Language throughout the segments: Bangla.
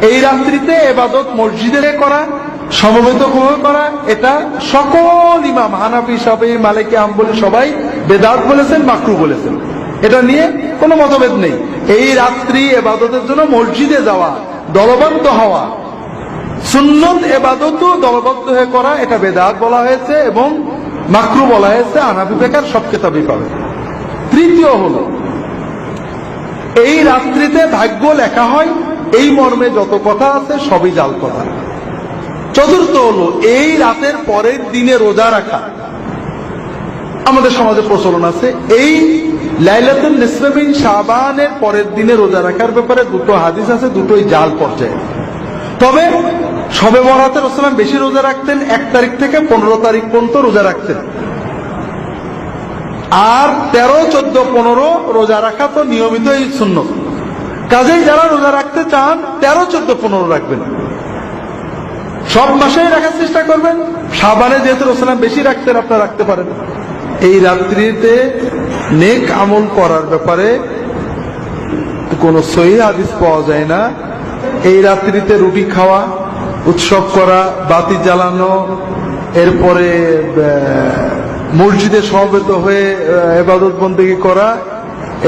এই রাত্রিতে ইবাদত মসজিদে করা, সমবেত করা, এটা সকল ইমাম হানাফি, শাফিঈ, মালিকি, হাম্বলি সবাই বেদাত বলেছেন, মাকরুহ বলেছেন। এটা নিয়ে কোনো মতভেদ নেই। এই রাত্রি ইবাদতের জন্য মসজিদে যাওয়া, দলবদ্ধ হওয়া, সুন্নত ইবাদতও দলবদ্ধ হয়ে করা, এটা বেদাত বলা হয়েছে এবং মাকরুহ বলা হয়েছে। হানাফি ফিকহের সব কিতাবই পাবে। তৃতীয় হলো, এই রাত্রিতে ভাগ্য লেখা হয়, এই মর্মে যত কথা আছে সবই জাল কথা। চতুর্থ হলো, এই রাতের পরের দিনে রোজা রাখা। আমাদের সমাজে প্রচলন আছে, এই লাইলাতুল নিসফে মিন শাবানের পরের দিনে রোজা রাখার ব্যাপারে দুটো হাদিস আছে, দুটোই জাল পর্যায়ে। তবে শবে বরাতে রাসূলুল্লাহ বেশি রোজা রাখতেন, 1 তারিখ থেকে 15 তারিখ পর্যন্ত রোজা রাখতেন। আর 13, 14, 15 রোজা রাখা তো নিয়মিতই সুন্নত। কাজেই যারা রোজা রাখতে চান 13, 14, 15 রাখবেন, সব মাসেই রাখার চেষ্টা করবেন। শাবানে যেহেতু রাসূলুল্লাহ বেশি রাখতেন, আপনারা রাখতে পারেন। এই রাত্রিতে নেক আমল করার ব্যাপারে কোনো সহিহ হাদিস পাওয়া যায় না। এই রাত্রিতে রুটি খাওয়া, উৎসব করা, বাতি জ্বালানো, এরপরে মসজিদে সমবেত হয়ে ইবাদত বন্দেগী করা,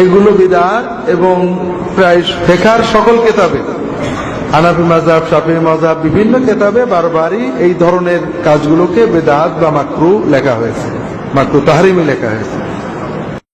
এগুলো বিদআত। এবং প্রায় ফিকহের সকল কিতাবে, হানাফি মাযহাব, শাফিঈ মাযহাব, বিভিন্ন কিতাবে বারবারই এই ধরনের কাজগুলোকে বিদআত বা মাকরুহ লেখা হয়েছে, মাকরুহ তাহরিমি লেখা হয়েছে।